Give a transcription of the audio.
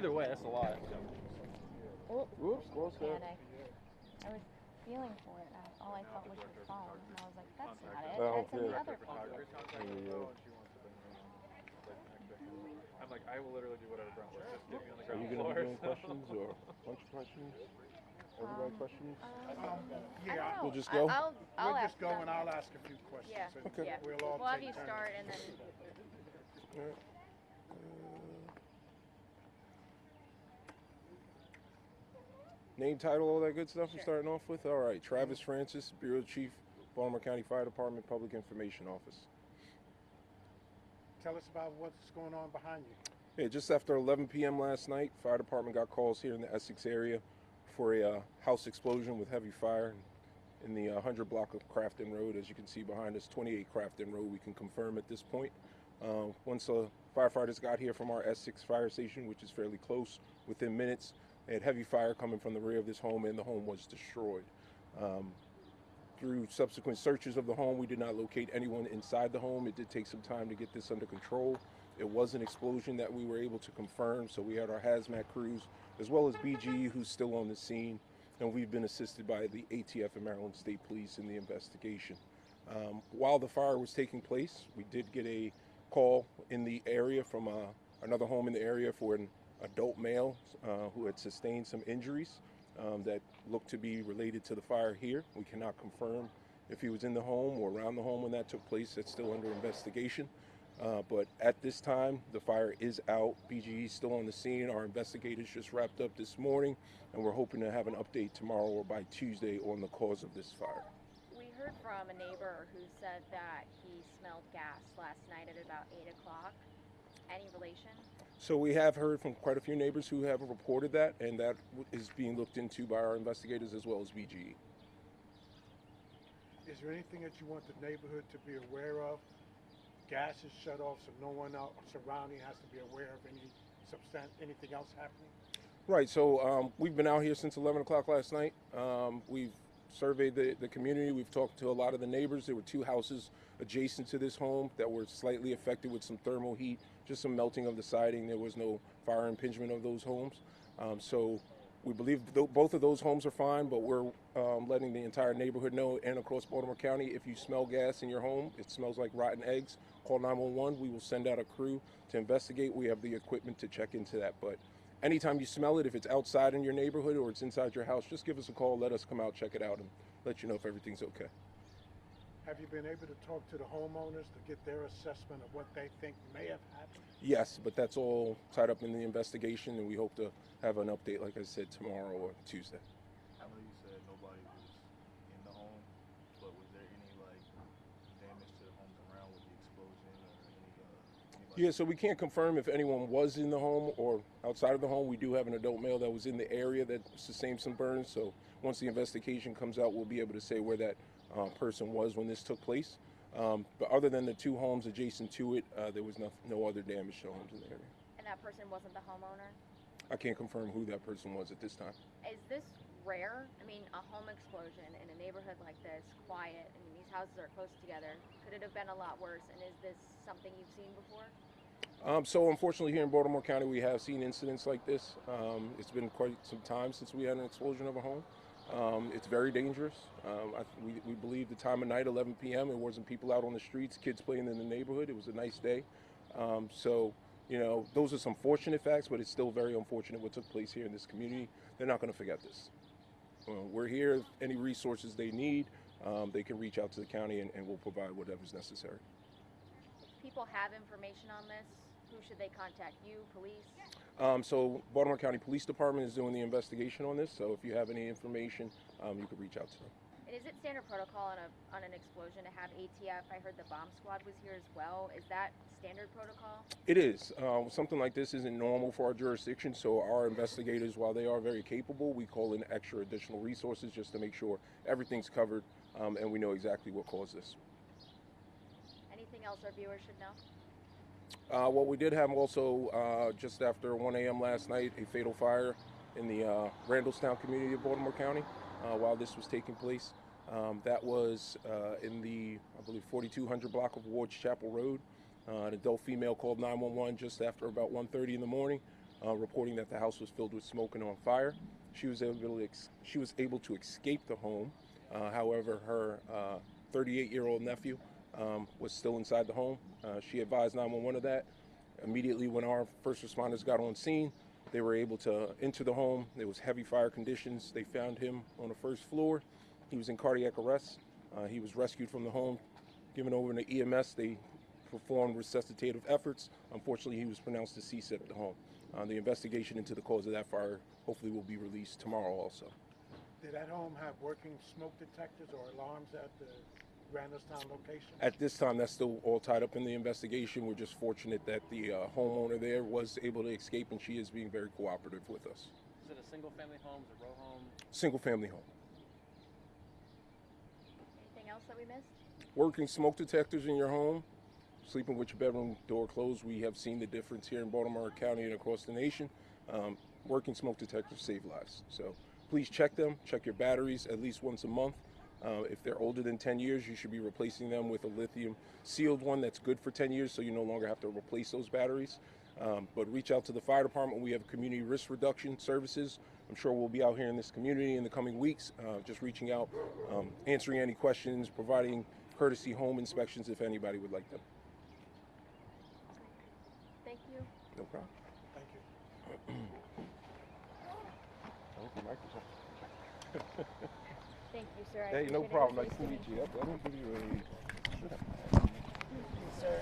either way, that's a lot. Oh, Whoops, close there. panic. I was feeling for it. All I felt was your phone. And I was like, that's not it. Oh, That's in the yeah. other phone. I'm like, I will literally do whatever Brent wants. Just get me on the Are ground you going to floor. be doing questions or a bunch of questions? Everybody questions? I don't know. We'll just go? I'll We'll ask just go them. and I'll ask a few questions. Yeah. And Okay. Yeah. We'll all have take you turns. start and then. All right. Name, title, all that good stuff we're starting off with? All right. Travis Francis, Bureau Chief, Baltimore County Fire Department, Public Information Office. Tell us about what's going on behind you. Yeah, just after 11 p.m. last night, fire department got calls here in the Essex area for a house explosion with heavy fire in the 100 block of Crafton Road. As you can see behind us, 28 Crafton Road, we can confirm at this point. Once firefighters got here from our Essex fire station, which is fairly close, within minutes, they had heavy fire coming from the rear of this home, and the home was destroyed. Through subsequent searches of the home, we did not locate anyone inside the home. It did take some time to get this under control. It was an explosion that we were able to confirm, so we had our hazmat crews, as well as BGE, who's still on the scene, and we've been assisted by the ATF and Maryland State Police in the investigation. While the fire was taking place, we did get a call in the area from another home in the area for an adult male who had sustained some injuries that looked to be related to the fire here. We cannot confirm if he was in the home or around the home when that took place. That's still under investigation. But at this time, the fire is out. BGE is still on the scene. Our investigators just wrapped up this morning, and we're hoping to have an update tomorrow or by Tuesday on the cause of this fire. We heard from a neighbor who said that he smelled gas last night at about 8 o'clock. Any relation? So we have heard from quite a few neighbors who have reported that, and that is being looked into by our investigators as well as BGE. Is there anything that you want the neighborhood to be aware of? Gas is shut off, so no one else surrounding has to be aware of anything else happening? Right, so we've been out here since 11 o'clock last night. We've surveyed the community. We've talked to a lot of the neighbors. There were 2 houses adjacent to this home that were slightly affected with some thermal heat, just some melting of the siding. There was no fire impingement of those homes. So we believe both of those homes are fine, but we're letting the entire neighborhood know and across Baltimore County, if you smell gas in your home, it smells like rotten eggs, call 911. We will send out a crew to investigate. We have the equipment to check into that. But anytime you smell it, if it's outside in your neighborhood or it's inside your house, just give us a call, let us come out, check it out, and let you know if everything's okay. Have you been able to talk to the homeowners to get their assessment of what they think may have happened? Yes, but that's all tied up in the investigation, and we hope to have an update, like I said, tomorrow or Tuesday. I know you said nobody was in the home, but was there any damage to the homes around with the explosion or anybody? Yeah, so we can't confirm if anyone was in the home or outside of the home. We do have an adult male that was in the area that sustained some burns, so once the investigation comes out, we'll be able to say where that person was when this took place. But other than the 2 homes adjacent to it, there was no other damage to homes in the area. And that person wasn't the homeowner? I can't confirm who that person was at this time. Is this rare? I mean, a home explosion in a neighborhood like this, quiet, I mean, these houses are close together. Could it have been a lot worse? And is this something you've seen before? So unfortunately here in Baltimore County, we have seen incidents like this. It's been quite some time since we had an explosion of a home. It's very dangerous. We believe the time of night, 11 p.m., there wasn't people out on the streets, kids playing in the neighborhood. It was a nice day. So, you know, those are some fortunate facts, but it's still very unfortunate what took place here in this community. They're not going to forget this. We're here. Any resources they need, they can reach out to the county and we'll provide whatever's necessary. If people have information on this, who should they contact? You, police? So Baltimore County Police Department is doing the investigation on this. So if you have any information, you could reach out to them. And is it standard protocol on an explosion to have ATF? I heard the bomb squad was here as well. Is that standard protocol? It is. Something like this isn't normal for our jurisdiction, so our investigators, while they are very capable, we call in extra additional resources just to make sure everything's covered and we know exactly what caused this. Anything else our viewers should know? Well, we did have also, just after 1 a.m. last night, a fatal fire in the Randallstown community of Baltimore County while this was taking place. That was in the, I believe, 4200 block of Ward's Chapel Road. An adult female called 911 just after about 1:30 in the morning. reporting that the house was filled with smoke and on fire. She was able to escape the home. However, her 38-year-old nephew was still inside the home. She advised 911 of that. Immediately when our first responders got on scene, they were able to enter the home. There was heavy fire conditions. They found him on the first floor. He was in cardiac arrest. He was rescued from the home, given over to EMS. They performed resuscitative efforts. Unfortunately, he was pronounced deceased at the home. The investigation into the cause of that fire hopefully will be released tomorrow also. Did that home have working smoke detectors or alarms at the Randallstown location? At this time, that's still all tied up in the investigation. We're just fortunate that the homeowner there was able to escape, and she is being very cooperative with us. Is it a single-family home? Is it a row home? Single-family home. Anything else that we missed? Working smoke detectors in your home, sleeping with your bedroom door closed. We have seen the difference here in Baltimore County and across the nation. Working smoke detectors save lives. So please check them. Check your batteries at least once a month. If they're older than 10 years, you should be replacing them with a lithium sealed one that's good for 10 years, so you no longer have to replace those batteries. But reach out to the fire department. We have community risk reduction services. I'm sure we'll be out here in this community in the coming weeks, just reaching out, answering any questions, providing courtesy home inspections if anybody would like them. Thank you. No problem. Thank you. I hope your mic was on. Thank you, sir. I Hey, no appreciate it. problem. It was Nice to meet you. Let me give you a... Sir.